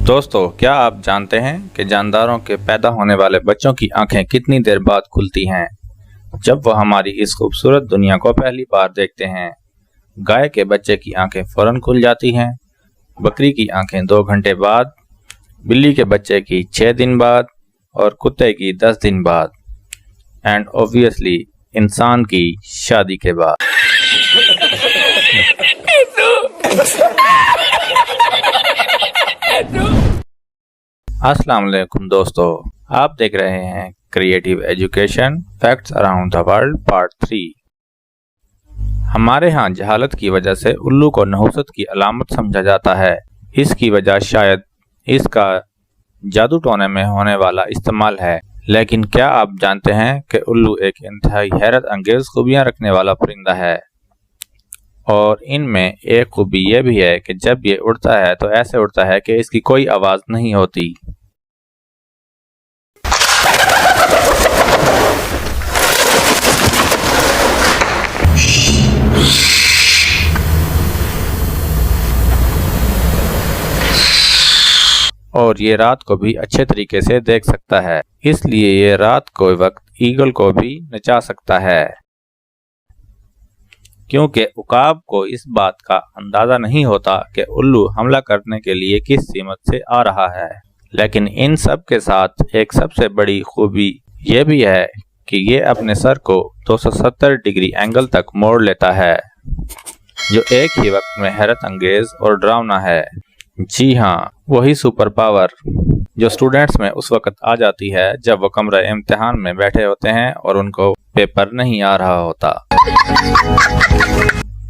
दोस्तों, क्या आप जानते हैं कि जानदारों के पैदा होने वाले बच्चों की आंखें कितनी देर बाद खुलती हैं? जब वह हमारी इस खूबसूरत दुनिया को पहली बार देखते हैं। गाय के बच्चे की आंखें फौरन खुल जाती हैं, बकरी की आंखें 2 घंटे बाद, बिल्ली के बच्चे की 6 दिन बाद और कुत्ते की 10 दिन बाद, एंड ऑब्वियसली इंसान की शादी के बाद। अस्सलाम वालेकुम दोस्तों, आप देख रहे हैं creative education facts around the world part 3। हमारे यहाँ जहालत की वजह से उल्लू को नहुसत की अलामत समझा जाता है। इसकी वजह शायद इसका जादू टोने में होने वाला इस्तेमाल है। लेकिन क्या आप जानते हैं कि उल्लू एक इंतहाई हैरत अंगेज खूबियाँ रखने वाला परिंदा है? और इनमें एक खूबी यह भी है कि जब ये उड़ता है तो ऐसे उड़ता है कि इसकी कोई आवाज़ नहीं होती। और ये रात को भी अच्छे तरीके से देख सकता है, इसलिए ये रात को वक्त ईगल को भी नचा सकता है। क्योंकि उकाब को इस बात का अंदाजा नहीं होता कि उल्लू हमला करने के लिए किस सीमत से आ रहा है। लेकिन इन सब के साथ एक सबसे बड़ी खूबी ये भी है कि ये अपने सर को 270 डिग्री एंगल तक मोड़ लेता है, जो एक ही वक्त में हैरत अंगेज और डरावना है। जी हाँ, वही सुपर पावर जो स्टूडेंट्स में उस वक्त आ जाती है जब वो कमरा इम्तिहान में बैठे होते हैं और उनको पेपर नहीं आ रहा होता।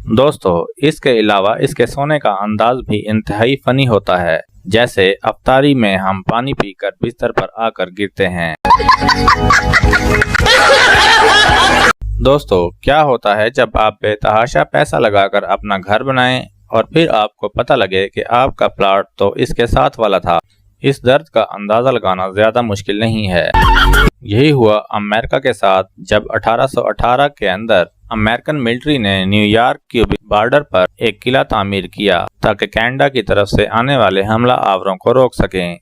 दोस्तों, इसके अलावा इसके सोने का अंदाज भी इंतहाई फनी होता है। जैसे अफ्तारी में हम पानी पीकर बिस्तर पर आकर गिरते हैं। दोस्तों, क्या होता है जब आप बेतहाशा पैसा लगाकर अपना घर बनाएं और फिर आपको पता लगे कि आपका प्लॉट तो इसके साथ वाला था? इस दर्द का अंदाजा लगाना ज्यादा मुश्किल नहीं है। यही हुआ अमेरिका के साथ, जब 1818 के अंदर अमेरिकन मिलिट्री ने न्यूयॉर्क के बॉर्डर पर एक किला तामीर किया ताकि कनाडा की तरफ से आने वाले हमला आवरों को रोक सकें।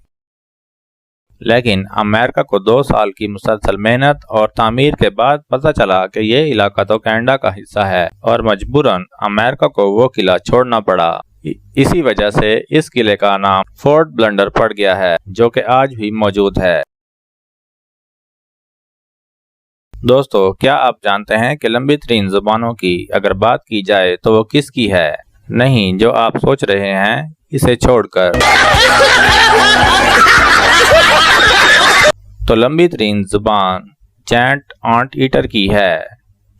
लेकिन अमेरिका को 2 साल की मुसलसल मेहनत और तामीर के बाद पता चला कि ये इलाका तो कनाडा का हिस्सा है और मजबूरन अमेरिका को वो किला छोड़ना पड़ा। इसी वजह से इस किले का नाम फोर्ट ब्लंडर पड़ गया है, जो कि आज भी मौजूद है। दोस्तों, क्या आप जानते हैं कि लंबी तरीन जुबानों की अगर बात की जाए तो वो किसकी है? नहीं, जो आप सोच रहे हैं इसे छोड़कर। तो लंबी तरीन जुबान जैंट आंट ईटर की है,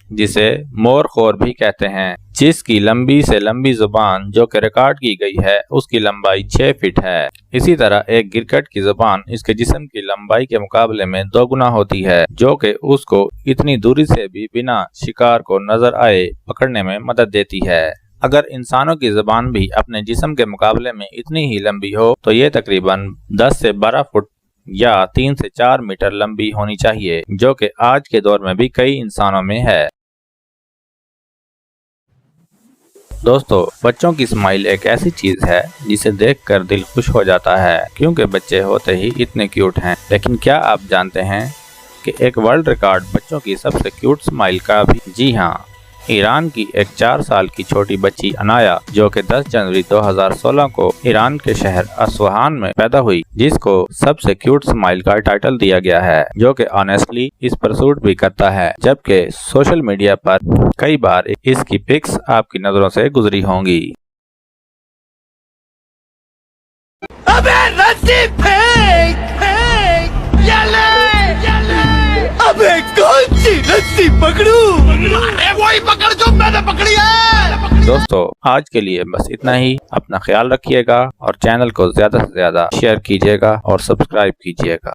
जिसे मोरखोर भी कहते हैं, जिसकी लंबी से लंबी जुबान जो कि रिकॉर्ड की गई है उसकी लंबाई 6 फीट है। इसी तरह एक गिरगिट की जुबान इसके जिस्म की लंबाई के मुकाबले में 2 गुना होती है, जो कि उसको इतनी दूरी से भी बिना शिकार को नजर आए पकड़ने में मदद देती है। अगर इंसानों की जुबान भी अपने जिस्म के मुकाबले में इतनी ही लंबी हो तो ये तकरीबन 10 से 12 फुट या 3 से 4 मीटर लंबी होनी चाहिए, जो कि आज के दौर में भी कई इंसानों में है। दोस्तों, बच्चों की स्माइल एक ऐसी चीज है जिसे देखकर दिल खुश हो जाता है, क्योंकि बच्चे होते ही इतने क्यूट हैं। लेकिन क्या आप जानते हैं कि एक वर्ल्ड रिकॉर्ड बच्चों की सबसे क्यूट स्माइल का भी? जी हाँ, ईरान की एक 4 साल की छोटी बच्ची अनाया, जो कि 10 जनवरी 2016 को ईरान के शहर अस्फहान में पैदा हुई, जिसको सबसे क्यूट स्माइल का टाइटल दिया गया है, जो कि ऑनेस्टली इस पर सूट भी करता है। जबकि सोशल मीडिया पर कई बार इसकी पिक्स आपकी नजरों से गुजरी होंगी। अबे रस्सी फेंक फेंक, अबे कौन सी रस्सी पकड़ूं? अरे वही पकड़ जो मैंने पकड़ी है। दोस्तों, आज के लिए बस इतना ही। अपना ख्याल रखिएगा और चैनल को ज्यादा से ज्यादा शेयर कीजिएगा और सब्सक्राइब कीजिएगा।